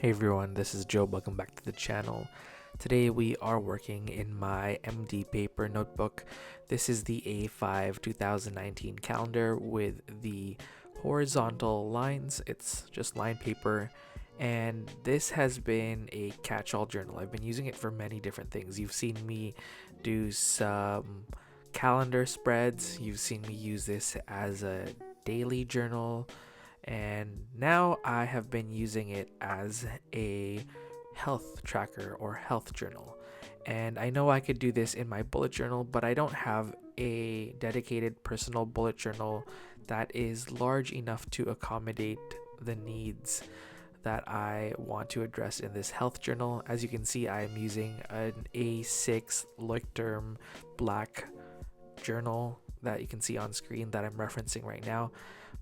Hey everyone, this is Joe. Welcome back to the channel. Today we are working in my MD paper notebook. This is the A5 2019 calendar with the horizontal lines. It's just line paper, and this has been a catch-all journal. I've been using it for many different things. You've seen me do some calendar spreads. You've seen me use this as a daily journal, and now I have been using it as a health tracker or health journal. And I know I could do this in my bullet journal, but I don't have a dedicated personal bullet journal that is large enough to accommodate the needs that I want to address in this health journal. As you can see, I am using an A6 Leuchtturm black journal that you can see on screen that I'm referencing right now.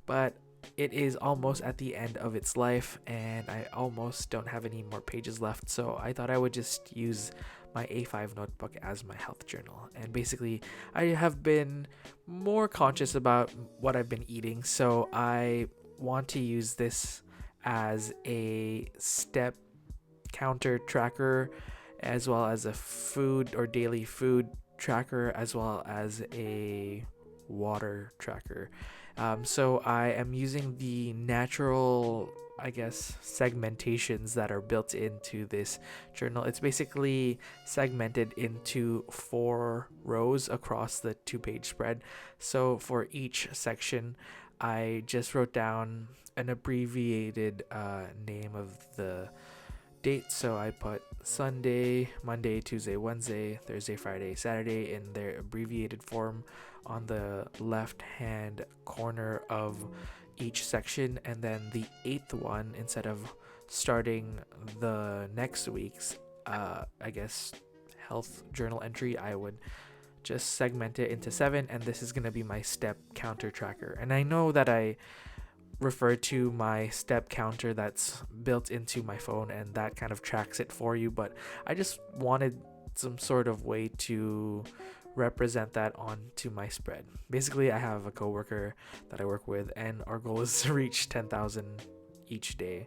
But it is almost at the end of its life and I almost don't have any more pages left, so I thought I would just use my A5 notebook as my health journal. And basically I have been more conscious about what I've been eating, so I want to use this as a step counter tracker, as well as a food or daily food tracker, as well as a water tracker. So I am using the natural, I guess, segmentations that are built into this journal. It's basically segmented into 4 rows across the 2-page spread. So for each section, I just wrote down an abbreviated name of the date. So I put Sunday, Monday, Tuesday, Wednesday, Thursday, Friday, Saturday in their abbreviated form on the left hand corner of each section. And then the 8th one, instead of starting the next week's I guess health journal entry, I would just segment it into 7, and this is going to be my step counter tracker. And I know that I refer to my step counter that's built into my phone and that kind of tracks it for you, but I just wanted some sort of way to represent that onto my spread. Basically, I have a coworker that I work with, and our goal is to reach 10,000 each day,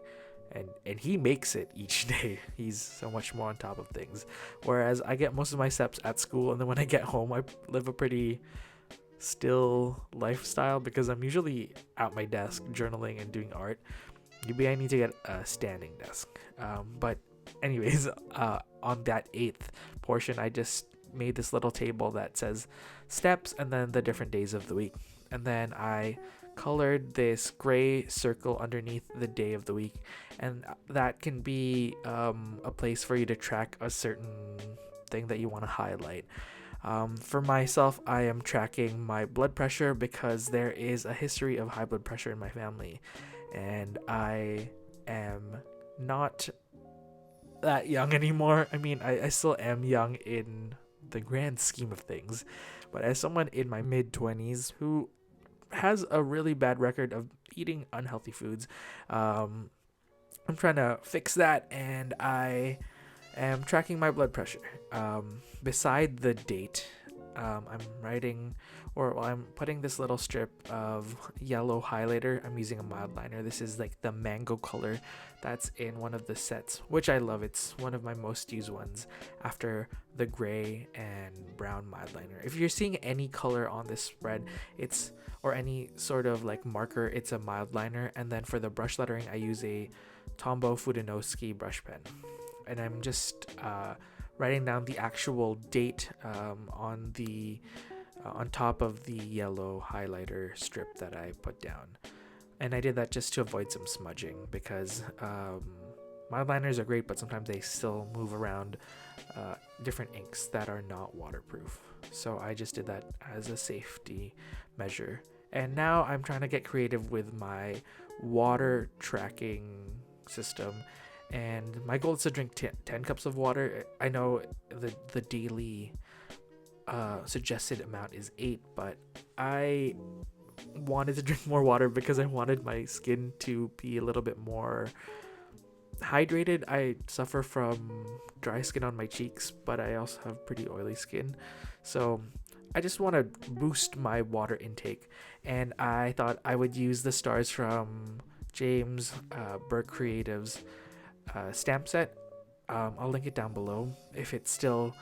and he makes it each day. He's so much more on top of things, whereas I get most of my steps at school, and then when I get home I live a pretty still lifestyle because I'm usually at my desk journaling and doing art. Maybe I need to get a standing desk. But anyways, on that 8th portion, I just made this little table that says steps and then the different days of the week. And then I colored this gray circle underneath the day of the week, and that can be a place for you to track a certain thing that you want to highlight. For myself, I am tracking my blood pressure because there is a history of high blood pressure in my family, and I am not that young anymore. I mean, I still am young in the grand scheme of things, but as someone in my mid 20s who has a really bad record of eating unhealthy foods, I'm trying to fix that, and I am tracking my blood pressure. Beside the date, I'm writing, or I'm putting this little strip of yellow highlighter. I'm using a mild liner. This is like the mango color that's in one of the sets, which I love. It's one of my most used ones after the gray and brown mild liner. If you're seeing any color on this spread, it's, or any sort of like marker, it's a mild liner. And then for the brush lettering, I use a Tombow Fudenosuke brush pen, and I'm just writing down the actual date on the on top of the yellow highlighter strip that I put down. And I did that just to avoid some smudging, because mild liners are great, but sometimes they still move around different inks that are not waterproof. So I just did that as a safety measure. And now I'm trying to get creative with my water tracking system, and my goal is to drink 10 cups of water. I know the daily suggested amount is 8, but I wanted to drink more water because I wanted my skin to be a little bit more hydrated. I suffer from dry skin on my cheeks, but I also have pretty oily skin, so I just want to boost my water intake. And I thought I would use the stars from James Burke Creatives stamp set. I'll link it down below if it's still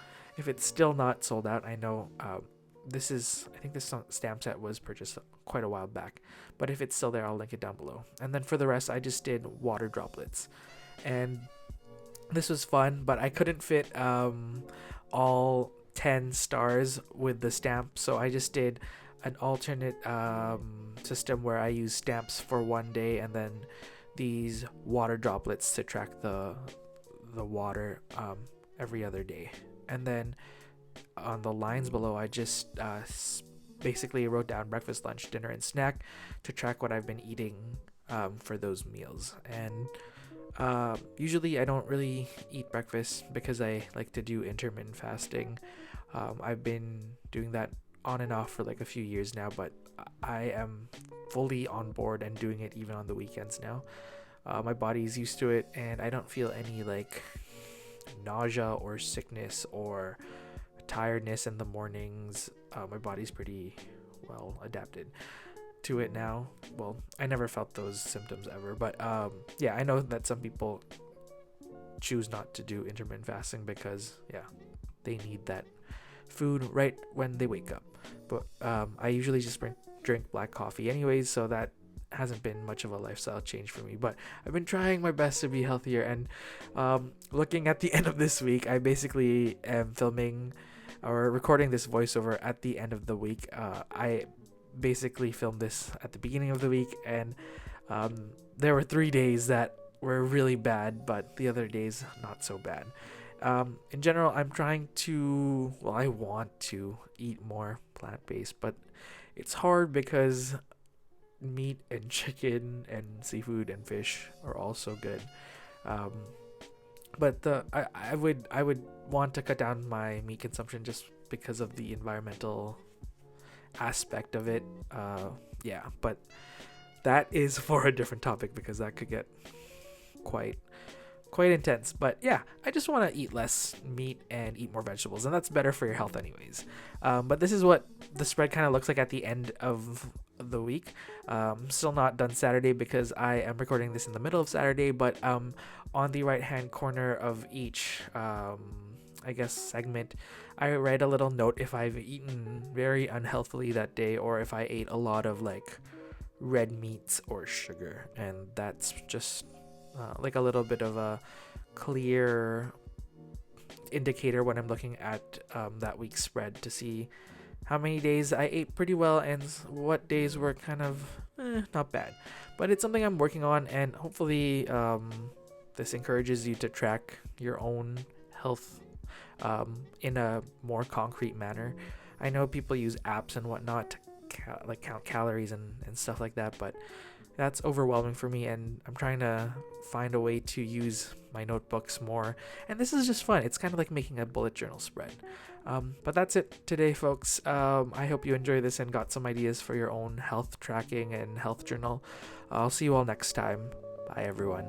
not sold out. I know I think this stamp set was purchased quite a while back, but if it's still there, I'll link it down below. And then for the rest, I just did water droplets, and this was fun, but I couldn't fit all 10 stars with the stamp, so I just did an alternate system where I use stamps for one day and then these water droplets to track the water every other day. And then on the lines below, I just basically wrote down breakfast, lunch, dinner, and snack to track what I've been eating for those meals. And usually I don't really eat breakfast because I like to do intermittent fasting. I've been doing that on and off for like a few years now, but I am fully on board and doing it even on the weekends now. My body's used to it, and I don't feel any like nausea or sickness or tiredness in the mornings. My body's pretty well adapted to it now. Well, I never felt those symptoms ever, but yeah, I know that some people choose not to do intermittent fasting because they need that food right when they wake up. But I usually just drink black coffee anyways, so that hasn't been much of a lifestyle change for me. But I've been trying my best to be healthier, and looking at the end of this week, I basically am filming or recording this voiceover at the end of the week. I basically filmed this at the beginning of the week, and there were 3 days that were really bad, but the other days not so bad. In general, I'm trying to, I want to eat more plant-based, but it's hard because meat and chicken and seafood and fish are all so good. But I would want to cut down my meat consumption just because of the environmental aspect of it. But that is for a different topic because that could get quite intense. But yeah, I just want to eat less meat and eat more vegetables, and that's better for your health anyways. But this is what the spread kind of looks like at the end of the week. Still not done Saturday because I am recording this in the middle of Saturday, but on the right hand corner of each segment, I write a little note if I've eaten very unhealthily that day or if I ate a lot of like red meats or sugar, and that's just like a little bit of a clear indicator when I'm looking at that week's spread to see how many days I ate pretty well and what days were kind of not bad. But it's something I'm working on, and hopefully this encourages you to track your own health in a more concrete manner. I know people use apps and whatnot to count calories and stuff like that, but that's overwhelming for me, and I'm trying to find a way to use my notebooks more. And this is just fun. It's kind of like making a bullet journal spread. But that's it today, folks. I hope you enjoyed this and got some ideas for your own health tracking and health journal. I'll see you all next time. Bye, everyone.